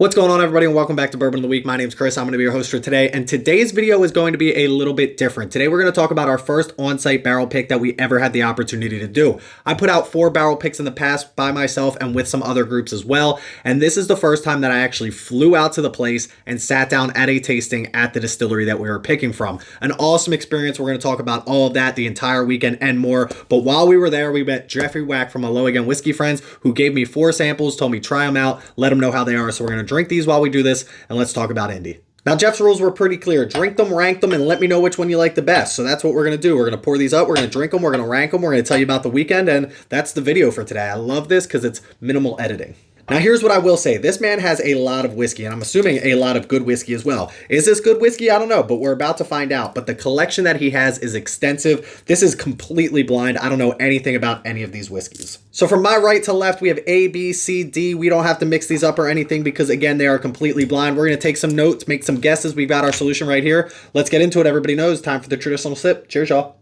What's going on, everybody, and welcome back to Bourbon of the Week. My name's Chris. I'm going to be your host for today, and today's video is going to be a little bit different. Today, we're going to talk about our first on-site barrel pick that we ever had the opportunity to do. I put out 4 barrel picks in the past by myself and with some other groups as well, and this is the first time that I actually flew out to the place and sat down at a tasting at the distillery that we were picking from. An awesome experience. We're going to talk about all of that, the entire weekend, and more. But while we were there, we met Jeffrey Wack from Hello Again Whiskey Friends, who gave me 4 samples, told me try them out, let them know how they are. So we're going to drink these while we do this, and let's talk about Indy. Now, Jeff's rules were pretty clear. Drink them, rank them, and let me know which one you like the best. So that's what we're going to do. We're going to pour these up, we're going to drink them, we're going to rank them, we're going to tell you about the weekend, and that's the video for today. I love this because it's minimal editing. Now, here's what I will say. This man has a lot of whiskey, and I'm assuming a lot of good whiskey as well. Is this good whiskey? I don't know, but we're about to find out. But the collection that he has is extensive. This is completely blind. I don't know anything about any of these whiskeys. So from my right to left, we have A, B, C, D. We don't have to mix these up or anything because, again, they are completely blind. We're going to take some notes, make some guesses. We've got our solution right here. Let's get into it. Everybody knows. Time for the traditional sip. Cheers, y'all.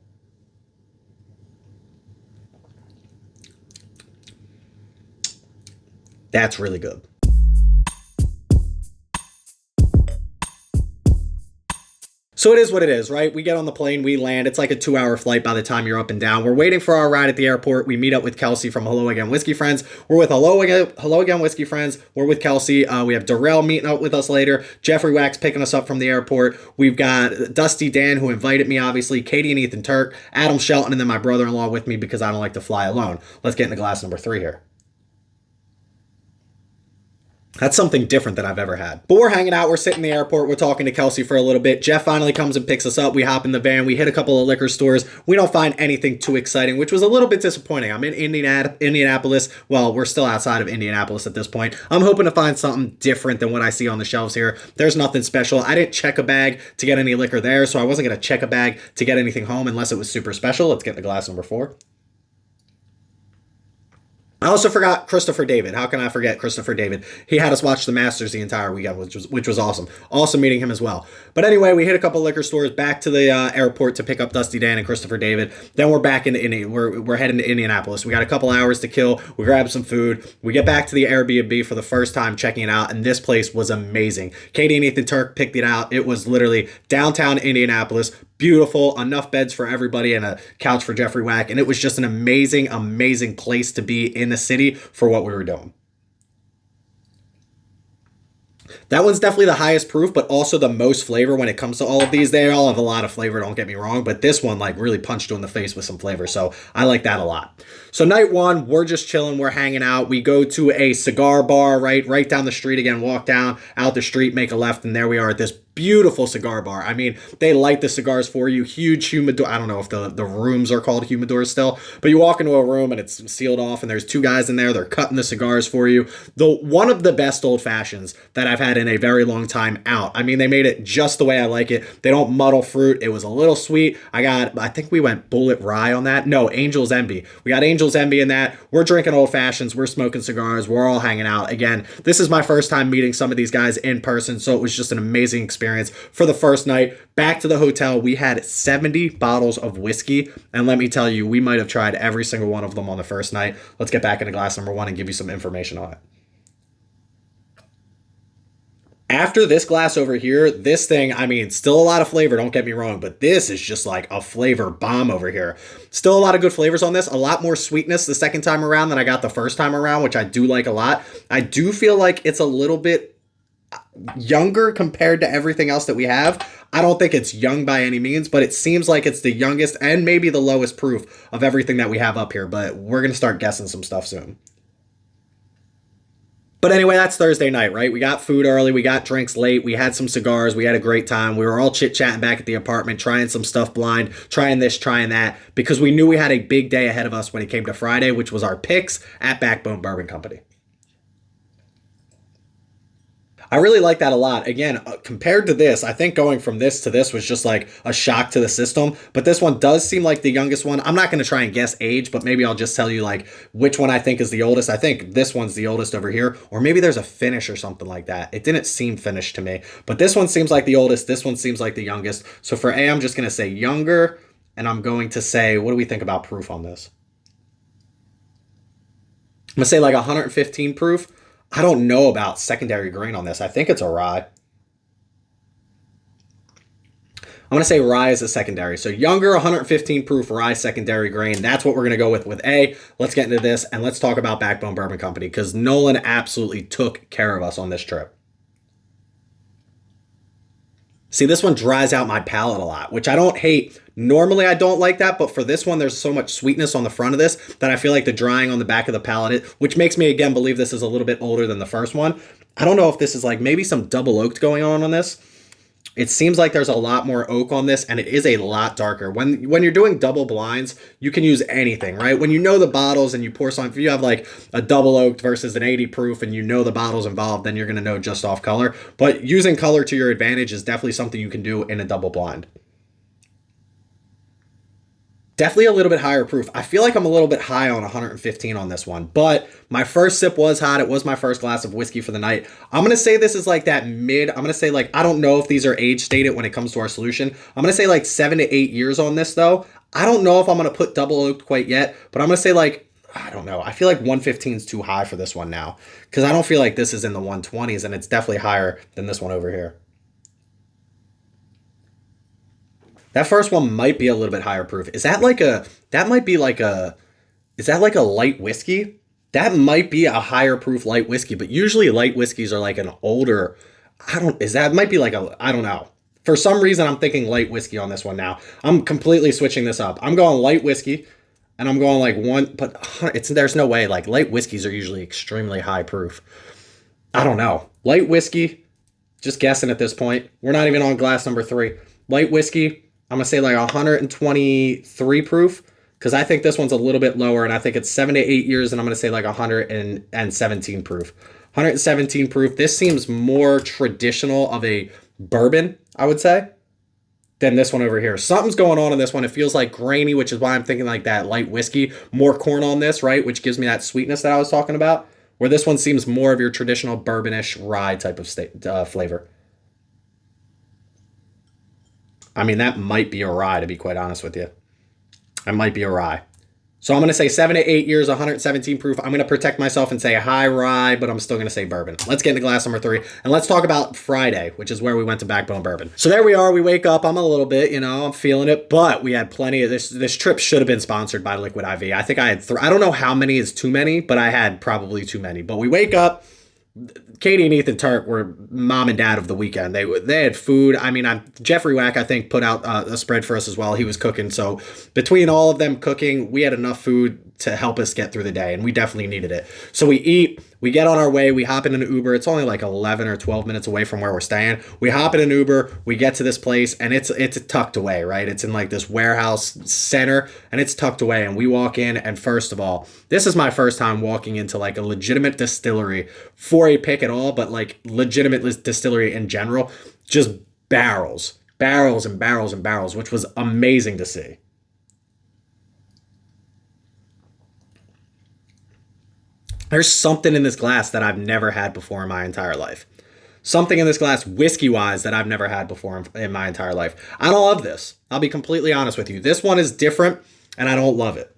That's really good. So it is what it is, right? We get on the plane, we land. It's like a 2-hour flight by the time you're up and down. We're waiting for our ride at the airport. We meet up with Kelsey from Hello Again Whiskey Friends. We're with Hello Again Whiskey Friends. We're with Kelsey. We have Darrell meeting up with us later. Jeffrey Wack's picking us up from the airport. We've got Dusty Dan, who invited me, obviously, Katie and Ethan Turk, Adam Shelton, and then my brother-in-law with me because I don't like to fly alone. Let's get into glass number 3 here. That's something different than I've ever had. But we're hanging out. We're sitting in the airport. We're talking to Kelsey for a little bit. Jeff finally comes and picks us up. We hop in the van. We hit a couple of liquor stores. We don't find anything too exciting, which was a little bit disappointing. I'm in Indianapolis. Well, we're still outside of Indianapolis at this point. I'm hoping to find something different than what I see on the shelves here. There's nothing special. I didn't check a bag to get any liquor there, so I wasn't going to check a bag to get anything home unless it was super special. Let's get into glass number 4. I also forgot Christopher David. How can I forget Christopher David? He had us watch the Masters the entire weekend, which was awesome. Awesome meeting him as well. But anyway, we hit a couple liquor stores, back to the airport to pick up Dusty Dan and Christopher David. Then we're back into Indy. We're heading to Indianapolis. We got a couple hours to kill. We grab some food. We get back to the Airbnb for the first time, checking it out, and this place was amazing. Katie and Ethan Turk picked it out. It was literally downtown Indianapolis. Beautiful, enough beds for everybody and a couch for Jeffrey Wack. And it was just an amazing, amazing place to be in the city for what we were doing. That one's definitely the highest proof, but also the most flavor when it comes to all of these. They all have a lot of flavor, don't get me wrong, but this one like really punched you in the face with some flavor. So I like that a lot. So night 1, we're just chilling, we're hanging out. We go to a cigar bar right down the street again, walk down, out the street, make a left, and there we are at this beautiful cigar bar. I mean, they light the cigars for you. Huge humidor. I don't know if the rooms are called humidors still, but you walk into a room and it's sealed off and there's 2 guys in there. They're cutting the cigars for you. One of the best old fashions that I've had in a very long time out. I mean, they made it just the way I like it. They don't muddle fruit. It was a little sweet. I think we went Bullet Rye on that. No, Angel's Envy. We got Angel's Envy in that. We're drinking old fashions. We're smoking cigars. We're all hanging out. Again, this is my first time meeting some of these guys in person, so it was just an amazing experience for the first night. Back to the hotel, we had 70 bottles of whiskey, and let me tell you, we might have tried every single one of them on the first night. Let's get back into glass number 1 and give you some information on it. After this glass over here, this thing, I mean, still a lot of flavor, don't get me wrong, but this is just like a flavor bomb over here. Still a lot of good flavors on this, a lot more sweetness the second time around than I got the first time around, which I do like a lot. I do feel like it's a little bit younger compared to everything else that we have. I don't think it's young by any means, but it seems like it's the youngest and maybe the lowest proof of everything that we have up here, but we're going to start guessing some stuff soon. But anyway, that's Thursday night, right? We got food early. We got drinks late. We had some cigars. We had a great time. We were all chit-chatting back at the apartment, trying some stuff blind, trying this, trying that, because we knew we had a big day ahead of us when it came to Friday, which was our picks at Backbone Bourbon Company. I really like that a lot. Again, compared to this, I think going from this to this was just like a shock to the system. But this one does seem like the youngest one. I'm not going to try and guess age, but maybe I'll just tell you like which one I think is the oldest. I think this one's the oldest over here, or maybe there's a finish or something like that. It didn't seem finished to me, but this one seems like the oldest. This one seems like the youngest. So for A, I'm just going to say younger, and I'm going to say, what do we think about proof on this? I'm going to say like 115 proof. I don't know about secondary grain on this. I think it's a rye. I'm going to say rye is a secondary. So younger, 115 proof rye secondary grain. That's what we're going to go with A. Let's get into this and let's talk about Backbone Bourbon Company because Nolan absolutely took care of us on this trip. See, this one dries out my palate a lot, which I don't hate. Normally, I don't like that, but for this one, there's so much sweetness on the front of this that I feel like the drying on the back of the palate, which makes me, again, believe this is a little bit older than the first one. I don't know if this is like maybe some double oaked going on this. It seems like there's a lot more oak on this, and it is a lot darker. When you're doing double blinds, you can use anything, right? When you know the bottles and you pour some, if you have like a double oaked versus an 80 proof and you know the bottles involved, then you're going to know just off color. But using color to your advantage is definitely something you can do in a double blind. Definitely a little bit higher proof. I feel like I'm a little bit high on 115 on this one, but my first sip was hot. It was my first glass of whiskey for the night. I'm going to say this is like that mid, I'm going to say like, I don't know if these are age stated when it comes to our solution. I'm going to say like 7 to 8 years on this though. I don't know if I'm going to put double oaked quite yet, but I'm going to say like, I don't know. I feel like 115 is too high for this one now because I don't feel like this is in the 120s and it's definitely higher than this one over here. That first one might be a little bit higher proof. Is that like a, that might be like a, is that like a light whiskey? That might be a higher proof light whiskey, but usually light whiskeys are like an older, might be like a, I don't know. For some reason, I'm thinking light whiskey on this one now. I'm completely switching this up. I'm going light whiskey and I'm going like one, but there's no way, like light whiskeys are usually extremely high proof. I don't know. Light whiskey, just guessing at this point. We're not even on glass number 3. Light whiskey, I'm going to say like 123 proof because I think this one's a little bit lower and I think it's 7 to 8 years and I'm going to say like 117 proof. 117 proof. This seems more traditional of a bourbon, I would say, than this one over here. Something's going on in this one. It feels like grainy, which is why I'm thinking like that light whiskey. More corn on this, right? Which gives me that sweetness that I was talking about. Where this one seems more of your traditional bourbonish rye type of flavor. I mean, that might be a rye, to be quite honest with you. That might be a rye. So I'm going to say 7 to 8 years, 117 proof. I'm going to protect myself and say high rye, but I'm still going to say bourbon. Let's get into glass number 3, and let's talk about Friday, which is where we went to Backbone Bourbon. So there we are. We wake up. I'm a little bit, I'm feeling it, but we had plenty of this. This trip should have been sponsored by Liquid IV. I think I had I don't know how many is too many, but I had probably too many. But we wake up. Katie and Ethan Turk were mom and dad of the weekend. They had food. I mean, Jeffrey Wack, I think, put out a spread for us as well. He was cooking. So between all of them cooking, we had enough food to help us get through the day, and we definitely needed it. So we eat, we get on our way, we hop in an Uber. It's only like 11 or 12 minutes away from where we're staying. We hop in an Uber, we get to this place, and it's tucked away, right? It's in like this warehouse center, and it's tucked away, and we walk in, and first of all, this is my first time walking into like a legitimate distillery for a pick at all, but like legitimate distillery in general. Just barrels and barrels and barrels, which was amazing to see. There's something in this glass that I've never had before in my entire life. Something in this glass, whiskey-wise, that I've never had before in my entire life. I don't love this. I'll be completely honest with you. This one is different, and I don't love it.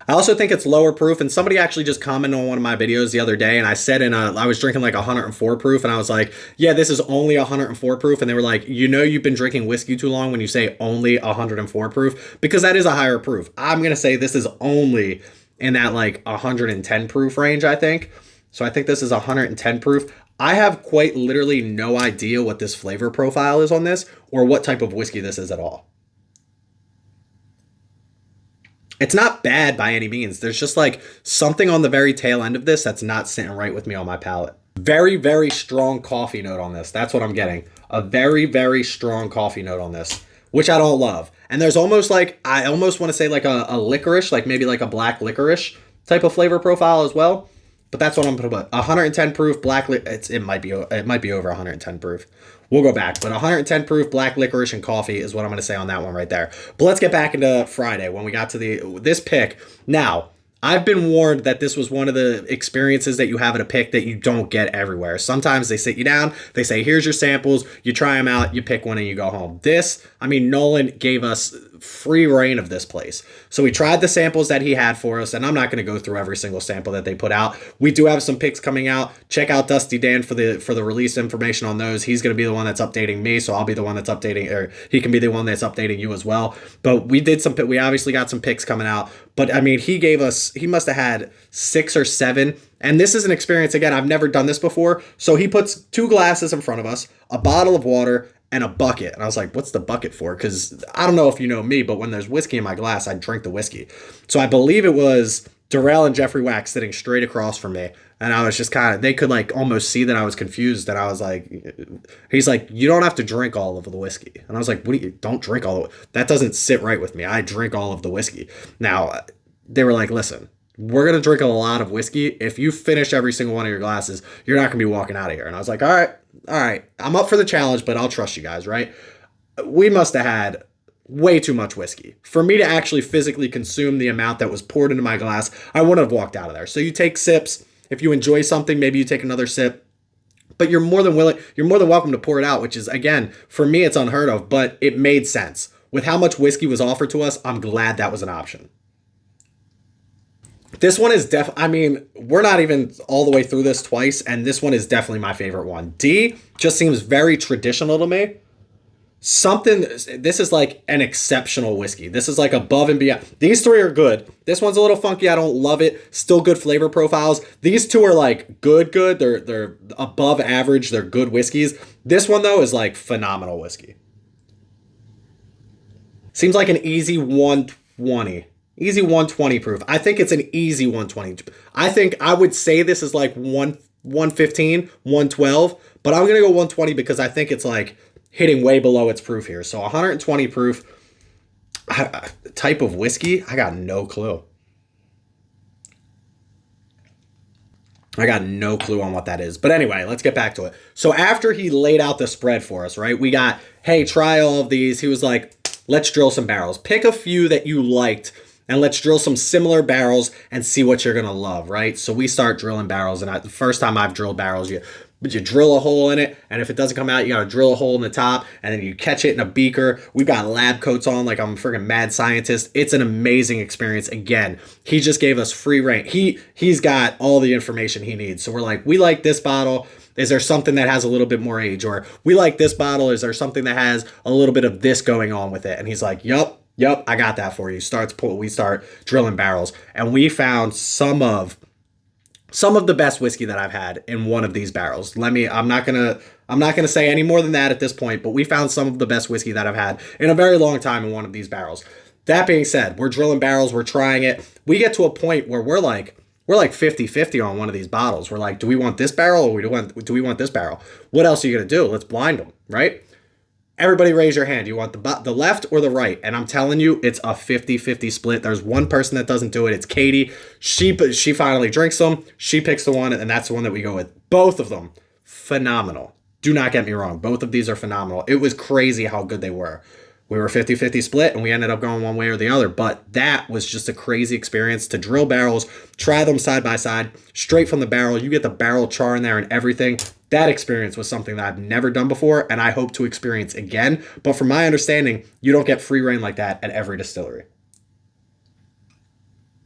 I also think it's lower proof, and somebody actually just commented on one of my videos the other day, and I said I was drinking like 104 proof, and I was like, yeah, this is only 104 proof, and they were like, you've been drinking whiskey too long when you say only 104 proof, because that is a higher proof. I'm going to say this is only in that like 110 proof range, I think. So I think this is 110 proof. I have quite literally no idea what this flavor profile is on this or what type of whiskey this is at all. It's not bad by any means. There's just like something on the very tail end of this that's not sitting right with me on my palate. Very, very strong coffee note on this. That's what I'm getting. A very, very strong coffee note on this, which I don't love. And there's almost like, I almost want to say like a licorice, like maybe like a black licorice type of flavor profile as well. But that's what I'm going to put. 110 proof black, it might be over 110 proof. We'll go back, but 110 proof black licorice and coffee is what I'm going to say on that one right there. But let's get back into Friday when we got to this pick. Now, I've been warned that this was one of the experiences that you have at a pick that you don't get everywhere. Sometimes they sit you down, they say, here's your samples, you try them out, you pick one and you go home. Nolan gave us free reign of this place. So we tried the samples that he had for us, and I'm not going to go through every single sample that they put out. We do have some picks coming out. Check out Dusty Dan for the release information on those. He's going to be the one that's updating me, so I'll be the one that's updating, or he can be the one that's updating you as well. But we obviously got some picks coming out. But I mean, he must have had 6 or 7. And this is an experience, again, I've never done this before. So he puts 2 glasses in front of us, a bottle of water, and a bucket. And I was like, what's the bucket for? Because I don't know if you know me, but when there's whiskey in my glass, I drink the whiskey. So I believe it was Darrell and Jeffrey Wax sitting straight across from me. And I was just they could like almost see that I was confused. And I was like, he's like, you don't have to drink all of the whiskey. And I was like, don't drink all of it. That doesn't sit right with me. I drink all of the whiskey. Now, they were like, listen, we're going to drink a lot of whiskey. If you finish every single one of your glasses, you're not going to be walking out of here. And I was like, all right, I'm up for the challenge, but I'll trust you guys, right? We must have had way too much whiskey. For me to actually physically consume the amount that was poured into my glass, I wouldn't have walked out of there. So you take sips. If you enjoy something, maybe you take another sip. But you're more than welcome to pour it out, which is, again, for me, it's unheard of, but it made sense. With how much whiskey was offered to us, I'm glad that was an option. This one is we're not even all the way through this twice, and this one is definitely my favorite one. D just seems very traditional to me. This is like an exceptional whiskey. This is like above and beyond. These 3 are good. This one's a little funky. I don't love it. Still good flavor profiles. These 2 are like good. They're above average. They're good whiskeys. This one, though, is like phenomenal whiskey. Seems like an easy 120. Easy 120 proof. I think it's an easy 120. I think I would say this is like 115, 112, but I'm going to go 120 because I think it's like hitting way below its proof here. So 120 proof type of whiskey, I got no clue. I got no clue on what that is. But anyway, let's get back to it. So after he laid out the spread for us, right, we got, hey, try all of these. He was like, let's drill some barrels. Pick a few that you liked, and let's drill some similar barrels and see what you're going to love, right? So we start drilling barrels, and the first time I've drilled barrels, you drill a hole in it, and if it doesn't come out, you got to drill a hole in the top, and then you catch it in a beaker. We've got lab coats on like I'm a freaking mad scientist. It's an amazing experience. Again, he just gave us free reign. He's got all the information he needs. So we're like, we like this bottle. Is there something that has a little bit more age? Or we like this bottle. Is there something that has a little bit of this going on with it? And he's like, Yup, I got that for you. We start drilling barrels, and we found some of the best whiskey that I've had in one of these barrels. I'm not gonna say any more than that at this point, but we found some of the best whiskey that I've had in a very long time in one of these barrels. That being said, we're drilling barrels, we're trying it. We get to a point where we're like 50-50 on one of these bottles. We're like, do we want this barrel or do we want this barrel? What else are you gonna do? Let's blind them, right? Everybody raise your hand. You want the left or the right? And I'm telling you, it's a 50-50 split. There's one person that doesn't do it. It's Katie. She finally drinks them. She picks the one, and that's the one that we go with. Both of them, phenomenal. Do not get me wrong. Both of these are phenomenal. It was crazy how good they were. We were 50-50 split, and we ended up going one way or the other. But that was just a crazy experience to drill barrels, try them side by side, straight from the barrel. You get the barrel char in there and everything. That experience was something that I've never done before, and I hope to experience again. But from my understanding, you don't get free reign like that at every distillery.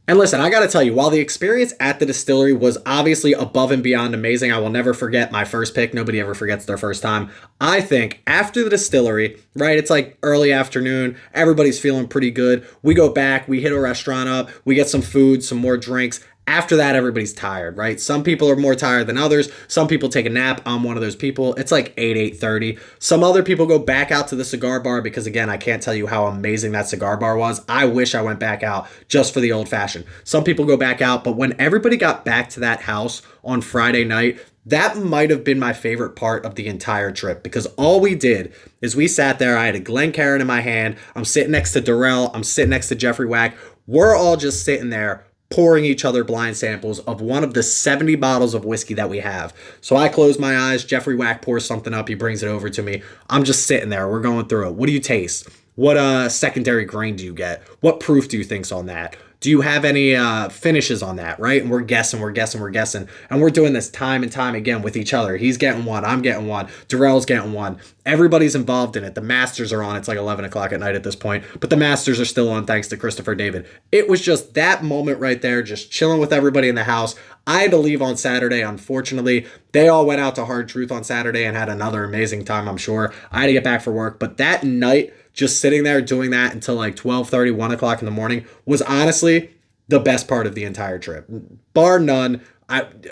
And listen, I got to tell you, while the experience at the distillery was obviously above and beyond amazing, I will never forget my first pick. Nobody ever forgets their first time. I think after the distillery, right, it's like early afternoon, everybody's feeling pretty good. We go back, we hit a restaurant up, we get some food, some more drinks. After that, everybody's tired, right? Some people are more tired than others. Some people take a nap. I'm one of those people. It's like 8:30. Some other people go back out to the cigar bar because, again, I can't tell you how amazing that cigar bar was. I wish I went back out just for the old fashioned. Some people go back out, but when everybody got back to that house on Friday night, that might have been my favorite part of the entire trip because all we did is we sat there. I had a Glencairn in my hand. I'm sitting next to Darrell. I'm sitting next to Jeffrey Wack. We're all just sitting there pouring each other blind samples of one of the 70 bottles of whiskey that we have. So I close my eyes. Jeffrey Wack pours something up. He brings it over to me. I'm just sitting there. We're going through it. What do you taste? What secondary grain do you get? What proof do you think's on that? Do you have any finishes on that, right? And we're guessing. And we're doing this time and time again with each other. He's getting one. I'm getting one. Darrell's getting one. Everybody's involved in it. The Masters are on. It's like 11 o'clock at night at this point, but the Masters are still on thanks to Christopher David. It was just that moment right there, just chilling with everybody in the house. I had to leave on Saturday, unfortunately. They all went out to Hard Truth on Saturday and had another amazing time, I'm sure. I had to get back for work, but that night, just sitting there doing that until like 12:30, 1 o'clock in the morning was honestly the best part of the entire trip. Bar none.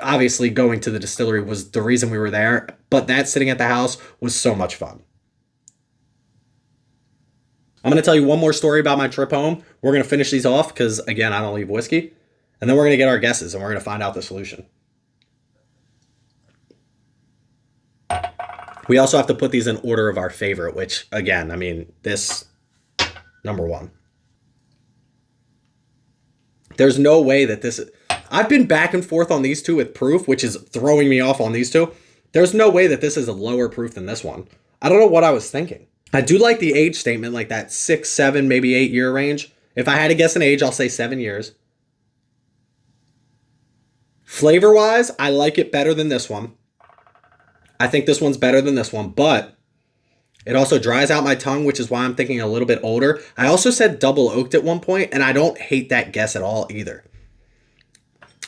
Obviously going to the distillery was the reason we were there, but that sitting at the house was so much fun. I'm going to tell you one more story about my trip home. We're going to finish these off because, again, I don't leave whiskey. And then we're going to get our guesses and we're going to find out the solution. We also have to put these in order of our favorite, which, again, I mean, this, number one. There's no way that this... I've been back and forth on these two with proof, which is throwing me off on these two. There's no way that this is a lower proof than this one. I don't know what I was thinking. I do like the age statement, like that 6, 7, maybe 8 year range. If I had to guess an age, I'll say 7 years. Flavor-wise, I like it better than this one. I think this one's better than this one, but it also dries out my tongue, which is why I'm thinking a little bit older. I also said double oaked at one point, and I don't hate that guess at all either.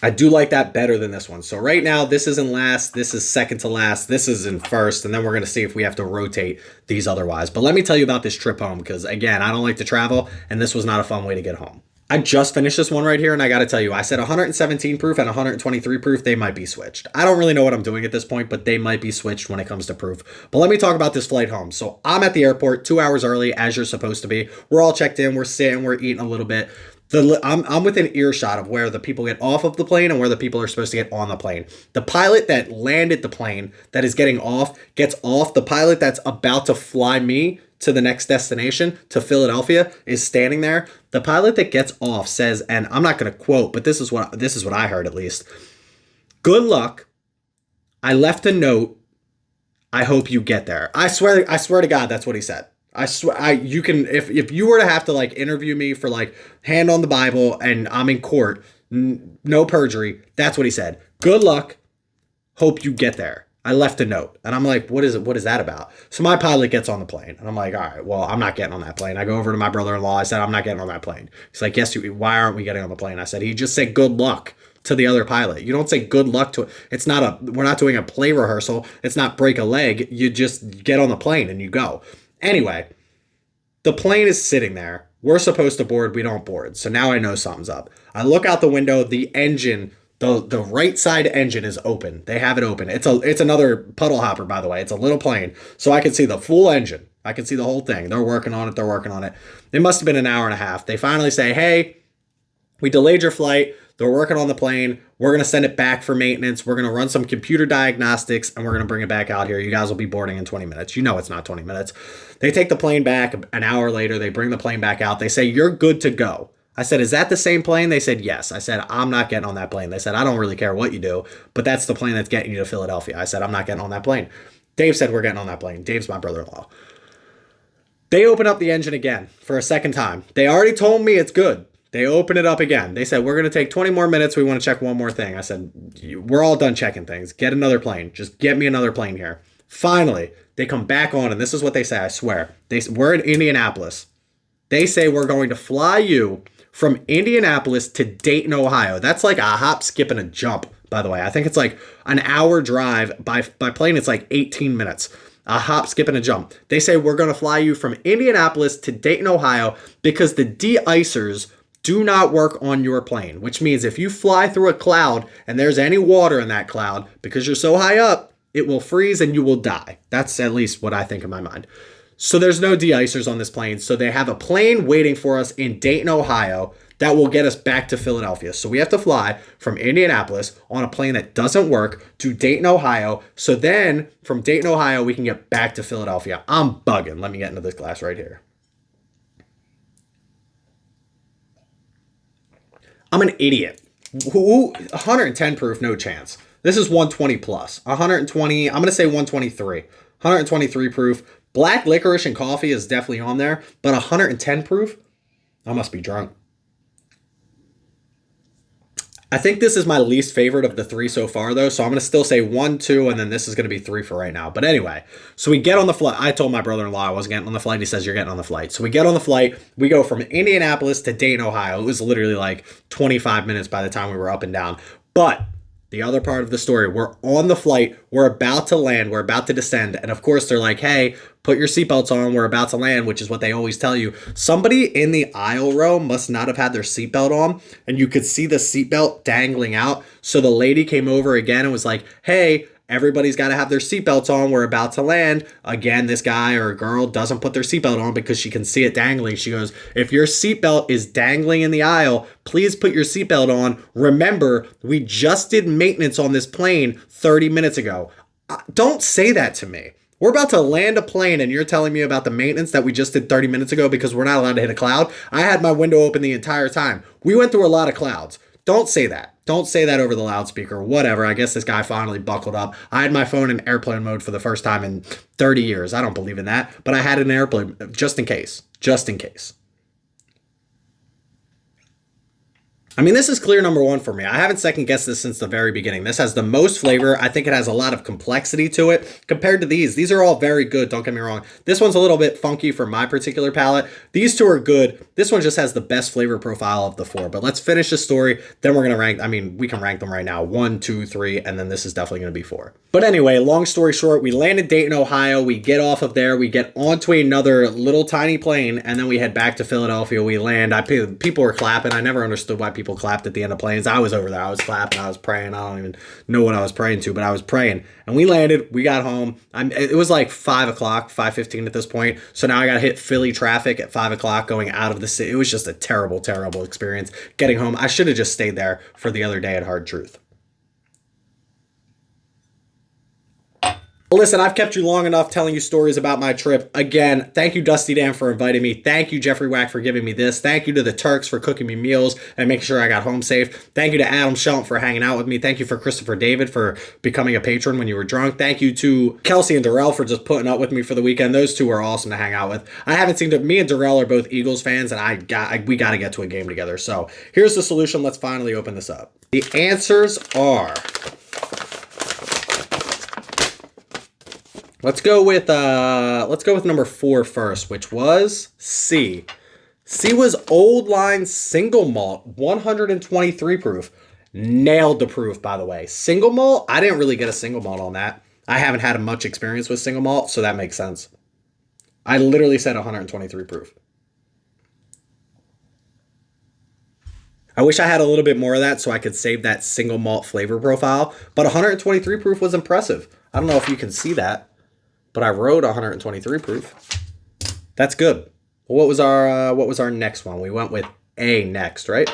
I do like that better than this one. So right now, this is in last, this is second to last, this is in first, and then we're going to see if we have to rotate these otherwise. But let me tell you about this trip home, because again, I don't like to travel, and this was not a fun way to get home. I just finished this one right here, and I got to tell you, I said 117 proof and 123 proof, they might be switched. I don't really know what I'm doing at this point, but they might be switched when it comes to proof. But let me talk about this flight home. So I'm at the airport 2 hours early, as you're supposed to be. We're all checked in, we're sitting, we're eating a little bit. I'm within earshot of where the people get off of the plane and where the people are supposed to get on the plane. The pilot that landed the plane that is getting off gets off. The pilot that's about to fly me to the next destination, to Philadelphia, is standing there. The pilot that gets off says, and I'm not going to quote, but this is what I heard at least. "Good luck. I left a note. I hope you get there." I swear to God, that's what he said. I swear, you can, if you were to have to like interview me for like hand on the Bible and I'm in court, no perjury, that's what he said. "Good luck. Hope you get there. I left a note." And I'm like, what is it? What is that about? So my pilot gets on the plane and I'm like, all right, well, I'm not getting on that plane. I go over to my brother-in-law. I said, I'm not getting on that plane. He's like, yes, why aren't we getting on the plane? I said, he just said good luck to the other pilot. You don't say good luck to it. It's not we're not doing a play rehearsal. It's not break a leg. You just get on the plane and you go. Anyway, the plane is sitting there. We're supposed to board. We don't board. So now I know something's up. I look out the window. The engine, the right side engine is open. They have it open. It's another puddle hopper, by the way. It's a little plane. So I can see the full engine. I can see the whole thing. They're working on it. They're working on it. It must have been an hour and a half. They finally say, hey, we delayed your flight. They're working on the plane. We're going to send it back for maintenance. We're going to run some computer diagnostics, and we're going to bring it back out here. You guys will be boarding in 20 minutes. You know it's not 20 minutes. They take the plane back an hour later. They bring the plane back out. They say, you're good to go. I said, is that the same plane? They said, yes. I said, I'm not getting on that plane. They said, I don't really care what you do, but that's the plane that's getting you to Philadelphia. I said, I'm not getting on that plane. Dave said, we're getting on that plane. Dave's my brother-in-law. They open up the engine again for a second time. They already told me it's good. They open it up again. They said, we're going to take 20 more minutes. We want to check one more thing. I said, we're all done checking things. Get another plane. Just get me another plane here. Finally, they come back on, and this is what they say, I swear. We're in Indianapolis. They say we're going to fly you from Indianapolis to Dayton, Ohio. That's like a hop, skip, and a jump, by the way. I think it's like an hour drive. By plane, it's like 18 minutes. A hop, skip, and a jump. They say we're going to fly you from Indianapolis to Dayton, Ohio because the de-icers do not work on your plane, which means if you fly through a cloud and there's any water in that cloud, because you're so high up, it will freeze and you will die. That's at least what I think in my mind. So there's no de-icers on this plane. So they have a plane waiting for us in Dayton, Ohio that will get us back to Philadelphia. So we have to fly from Indianapolis on a plane that doesn't work to Dayton, Ohio. So then from Dayton, Ohio, we can get back to Philadelphia. I'm bugging. Let me get into this glass right here. I'm an idiot. 110 proof, no chance. This is 120 plus. 120, I'm going to say 123. 123 proof. Black licorice and coffee is definitely on there, but 110 proof? I must be drunk. I think this is my least favorite of the three so far, though. So I'm going to still say 1, 2, and then this is going to be 3 for right now. But anyway, so we get on the flight. I told my brother-in-law I wasn't getting on the flight. He says, you're getting on the flight. So we get on the flight. We go from Indianapolis to Dayton, Ohio. It was literally like 25 minutes by the time we were up and down. But the other part of the story, we're on the flight. We're about to land. We're about to descend. And of course, they're like, hey, put your seatbelts on. We're about to land, which is what they always tell you. Somebody in the aisle row must not have had their seatbelt on, and you could see the seatbelt dangling out. So the lady came over again and was like, hey, everybody's got to have their seatbelts on. We're about to land. Again, this guy or girl doesn't put their seatbelt on because she can see it dangling. She goes, if your seatbelt is dangling in the aisle, please put your seatbelt on. Remember, we just did maintenance on this plane 30 minutes ago. Don't say that to me. We're about to land a plane and you're telling me about the maintenance that we just did 30 minutes ago because we're not allowed to hit a cloud. I had my window open the entire time. We went through a lot of clouds. Don't say that. Don't say that over the loudspeaker. Whatever. I guess this guy finally buckled up. I had my phone in airplane mode for the first time in 30 years. I don't believe in that, but I had it in airplane just in case. Just in case. I mean, this is clear number 1 for me. I haven't second guessed this since the very beginning. This has the most flavor. I think it has a lot of complexity to it compared to these. These are all very good. Don't get me wrong. This one's a little bit funky for my particular palate. These two are good. This one just has the best flavor profile of the 4. But let's finish the story. Then we're going to rank. I mean, we can rank them right now. 1, 2, 3, and then this is definitely going to be 4. But anyway, long story short, we land in Dayton, Ohio. We get off of there. We get onto another little tiny plane, and then we head back to Philadelphia. We land. People were clapping. I never understood why people clapped at the end of planes. I was over there. I was clapping. I was praying. I don't even know what I was praying to, but I was praying. And we landed. We got home. It was like 5 o'clock, 5:15 at this point. So now I got to hit Philly traffic at 5 o'clock going out of the city. It was just a terrible, terrible experience getting home. I should have just stayed there for the other day at Hard Truth. Listen, I've kept you long enough telling you stories about my trip. Again, thank you, Dusty Dan, for inviting me. Thank you, Jeffrey Wack, for giving me this. Thank you to the Turks for cooking me meals and making sure I got home safe. Thank you to Adam Shelton for hanging out with me. Thank you for Christopher David for becoming a patron when you were drunk. Thank you to Kelsey and Darrell for just putting up with me for the weekend. Those two are awesome to hang out with. I haven't seen me and Darrell are both Eagles fans, and we got to get to a game together. So here's the solution. Let's finally open this up. The answers are... Let's go with number 4 first, which was C. C was Old Line Single Malt, 123 proof. Nailed the proof, by the way. Single malt, I didn't really get a single malt on that. I haven't had much experience with single malt, so that makes sense. I literally said 123 proof. I wish I had a little bit more of that so I could save that single malt flavor profile, but 123 proof was impressive. I don't know if you can see that, but I wrote 123 proof. That's good. What was our next one? We went with A next, right?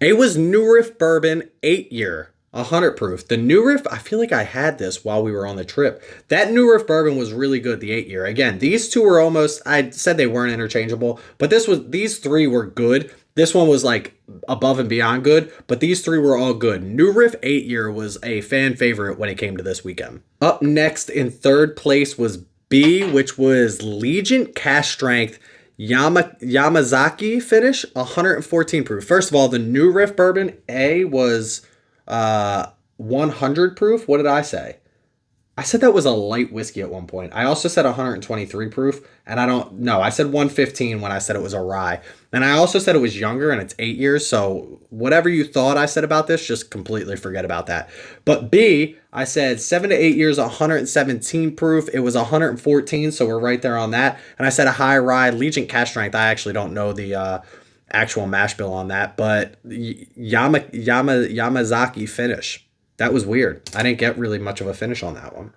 A was New Riff Bourbon 8-year, 100 proof. The New Riff, I feel like I had this while we were on the trip. That New Riff Bourbon was really good, the 8-year. Again, these two were almost, I said they weren't interchangeable, but these 3 were good. This one was like above and beyond good, but these 3 were all good. New Riff 8-year was a fan favorite when it came to this weekend. Up next in 3rd place was B, which was Legion Cash Strength Yamazaki finish, 114 proof. First of all, the New Riff Bourbon A was 100 proof. What did I say? I said that was a light whiskey at one point. I also said 123 proof, and I said 115 when I said it was a rye. And I also said it was younger, and it's 8 years, so whatever you thought I said about this, just completely forget about that. But B, I said 7 to 8 years, 117 proof. It was 114, so we're right there on that. And I said a high rye, Legion Cash Strength. I actually don't know the actual mash bill on that, but Yamazaki finish. That was weird. I didn't get really much of a finish on that one.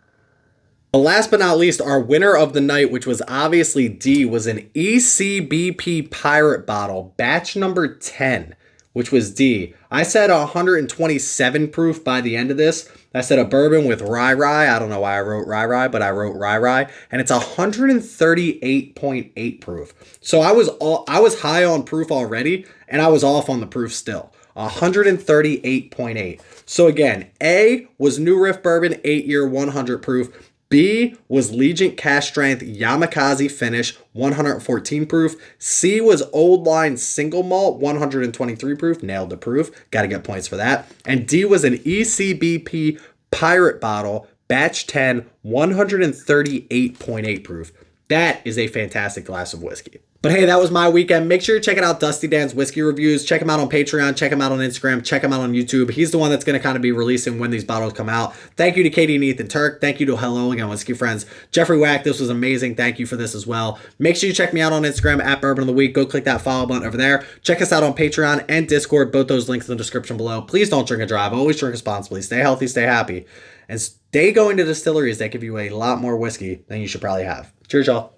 But last but not least, our winner of the night, which was obviously D, was an ECBP Pirate Bottle, batch number 10, which was D. I said 127 proof by the end of this. I said a bourbon with rye. I don't know why I wrote rye, but I wrote rye, and it's 138.8 proof. So I was high on proof already, and I was off on the proof still. 138.8. So again, A was New Riff Bourbon 8-year 100 proof. B was Legent Cash Strength Yamakaze Finish 114 proof. C was Old Line Single Malt 123 proof. Nailed the proof. Got to get points for that. And D was an ECBP Pirate Bottle Batch 10 138.8 proof. That is a fantastic glass of whiskey. But hey, that was my weekend. Make sure you're checking out Dusty Dan's whiskey reviews. Check him out on Patreon. Check him out on Instagram. Check him out on YouTube. He's the one that's going to kind of be releasing when these bottles come out. Thank you to Katie and Ethan Turk. Thank you to Hello Again Whiskey Friends. Jeffrey Wack, this was amazing. Thank you for this as well. Make sure you check me out on Instagram at Bourbon of the Week. Go click that follow button over there. Check us out on Patreon and Discord. Both those links in the description below. Please don't drink and drive. Always drink responsibly. Stay healthy. Stay happy. And stay going to distilleries that give you a lot more whiskey than you should probably have. Cheers, y'all.